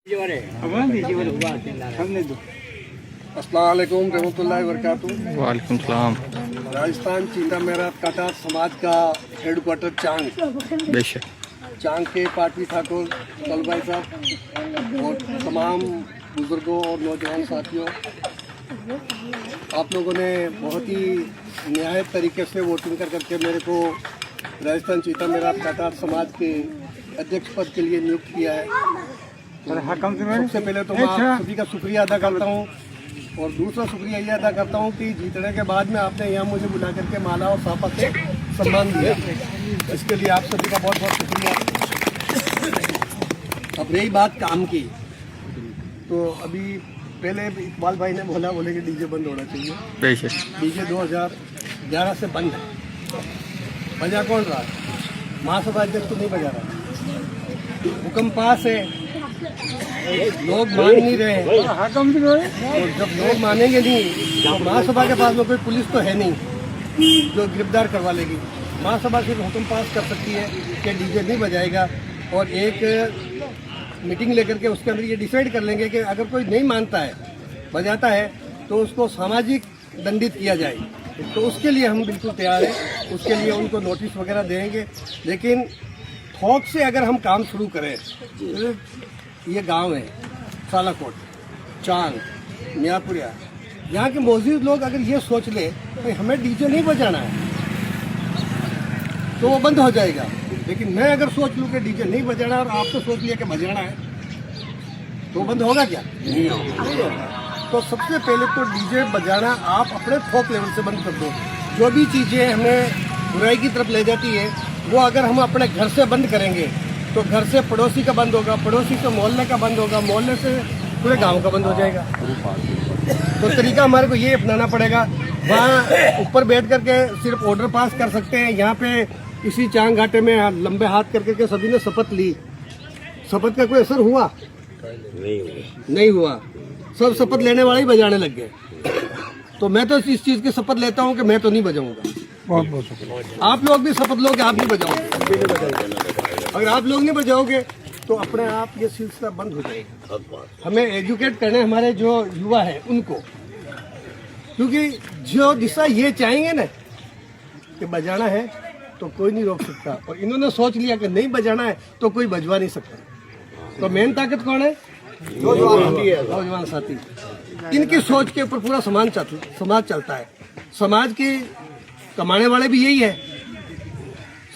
अस्सलाम वालेकुम रहमतुल्लाहि व बरकातुहू। वालेकुम सलाम। राजस्थान चीता मेहरात काटार समाज का हेडक्वार्टर चांग, बेशक चांग के पाटवी ठाकुर कल भाई साहब और तमाम बुजुर्गों और नौजवान साथियों, आप लोगों ने बहुत ही न्याय तरीके से वोटिंग करके मेरे को राजस्थान चीता मेहरात काटार समाज के अध्यक्ष पद के लिए नियुक्त किया है। सबसे पहले तो मैं आप सभी का शुक्रिया अदा करता हूँ और दूसरा शुक्रिया ये अदा करता हूँ कि जीतने के बाद में आपने यहाँ मुझे बुला करके माला और साफा से सम्मान दिया, इसके लिए आप सभी का बहुत बहुत शुक्रिया। अब रही बात काम की, तो अभी पहले इकबाल भाई ने बोले कि डीजे बंद होना चाहिए। बेशक डीजे 2011 से बंद है। बजा कौन रहा? महासभा अध्यक्ष तो नहीं बजा रहा, हुक्म पास है, लोग मान नहीं रहे हैं। और जब लोग मानेंगे नहीं तो महासभा के पास में कोई पुलिस तो है नहीं जो गिरफ्तार करवा लेगी। महासभा सिर्फ हुक्म पास कर सकती है कि डीजे नहीं बजाएगा और एक मीटिंग लेकर के उसके अंदर ये डिसाइड कर लेंगे कि अगर कोई नहीं मानता है, बजाता है, तो उसको सामाजिक दंडित किया जाए। तो उसके लिए हम बिल्कुल तैयार हैं, उसके लिए उनको नोटिस वगैरह देंगे। लेकिन थोक से अगर हम काम शुरू करें, ये गांव है सालाकोट, चांग, मियाँपुरिया, यहाँ के मौजूद लोग अगर ये सोच ले कि हमें डीजे नहीं बजाना है तो वो बंद हो जाएगा। लेकिन मैं अगर सोच लूँ कि डीजे नहीं बजाना और आपने सोच लिया कि बजाना है तो बंद होगा क्या? नहीं होगा। तो सबसे पहले तो डीजे बजाना आप अपने थोक लेवल से बंद कर दो। जो भी चीज़ें हमें बुराई की तरफ ले जाती है वो अगर हम अपने घर से बंद करेंगे तो घर से पड़ोसी का बंद होगा, पड़ोसी से मोहल्ले का बंद होगा, मोहल्ले से पूरे गांव का बंद हो जाएगा। तो तरीका हमारे को ये अपनाना पड़ेगा। वहाँ ऊपर बैठ करके सिर्फ ऑर्डर पास कर सकते हैं। यहाँ पे इसी चांग घाटे में लंबे हाथ करके सभी ने शपथ ली। शपथ का कोई असर हुआ? नहीं हुआ। सब शपथ लेने वाले ही बजाने लग गए। तो मैं तो इस चीज़ की शपथ लेता हूँ कि मैं तो नहीं बजाऊंगा। आप लोग भी शपथ लो कि आप नहीं बजाओगे। अगर आप लोग नहीं बजाओगे तो अपने आप ये सिलसिला बंद हो जाएगा। हमें एजुकेट करने हमारे जो युवा है उनको, क्योंकि जो दिशा ये चाहेंगे ना कि बजाना है तो कोई नहीं रोक सकता, और इन्होंने सोच लिया कि नहीं बजाना है तो कोई बजवा नहीं सकता। तो मेन ताकत कौन है? नौजवान साथी। इनकी सोच के ऊपर पूरा समाज चलता है। समाज की कमाने वाले भी यही है,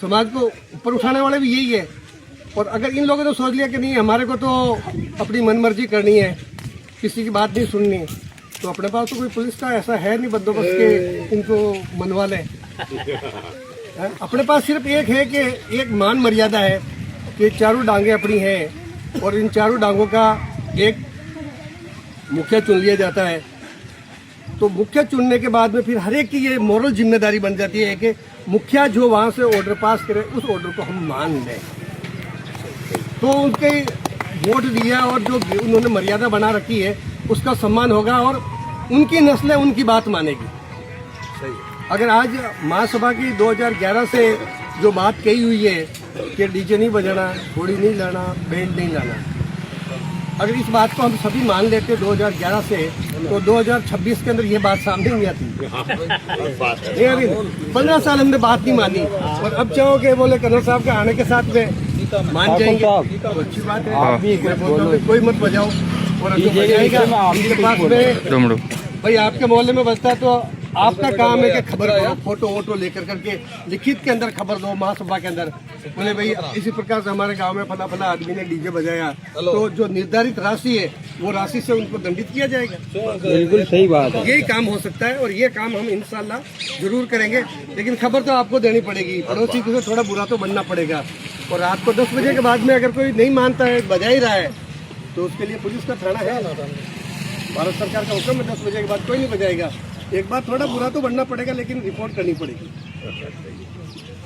समाज को ऊपर उठाने वाले भी यही है। और अगर इन लोगों ने सोच लिया कि नहीं हमारे को तो अपनी मनमर्जी करनी है, किसी की बात नहीं सुननी, तो अपने पास तो कोई पुलिस का ऐसा है नहीं बंदोबस्त के इनको मनवा ले। अपने पास सिर्फ एक है कि एक मान मर्यादा है कि चारों डांगे अपनी हैं और इन चारों डांगों का एक मुखिया चुन लिया जाता है। तो मुखिया चुनने के बाद में फिर हर एक की ये मोरल जिम्मेदारी बन जाती है कि मुखिया जो वहाँ से ऑर्डर पास करे उस ऑर्डर को हम मान लें। तो उनके वोट दिया और जो उन्होंने मर्यादा बना रखी है उसका सम्मान होगा और उनकी नस्लें उनकी बात मानेगी। सही। अगर आज महासभा की 2011 से जो बात कही हुई है कि डीजे नहीं बजाना, घोड़ी नहीं लाना, बैंड नहीं लाना, अगर इस बात को हम सभी मान लेते 2011 से, तो 2026 के अंदर ये बात सामने नहीं आती। नहीं अभी 15 साल हमने बात नहीं मानी और अब चाहोगे बोले कर्नल साहब के आने के साथ में मान जाएंगे, तो अच्छी बात है। कोई मत बजाओ और अभी बजाएगा आपके पास में भाई आपके मोहल्ले में बजता है तो आपका काम है कि खबर करो, फोटो वोटो लेकर करके लिखित के अंदर खबर दो महासभा के अंदर, बोले भाई इसी प्रकार से हमारे गांव में फला फला आदमी ने डीजे बजाया, तो जो निर्धारित राशि है वो राशि से उनको दंडित किया जाएगा। बिल्कुल सही बात है। यही काम हो सकता है और ये काम हम इंशाल्लाह जरूर करेंगे। लेकिन खबर तो आपको देनी पड़ेगी, पड़ोसी को थोड़ा बुरा तो बनना पड़ेगा। और रात को 10 बजे के बाद में अगर कोई नहीं मानता है, बजा ही रहा है, तो उसके लिए पुलिस का थाना है। भारत सरकार का हुक्म है 10 बजे के बाद कोई नहीं बजाएगा। एक बार थोड़ा बुरा तो बनना पड़ेगा लेकिन रिपोर्ट करनी पड़ेगी।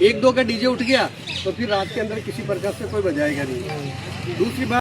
1-2 का डीजे उठ गया तो फिर रात के अंदर किसी प्रकार से कोई बजाएगा नहीं। दूसरी बात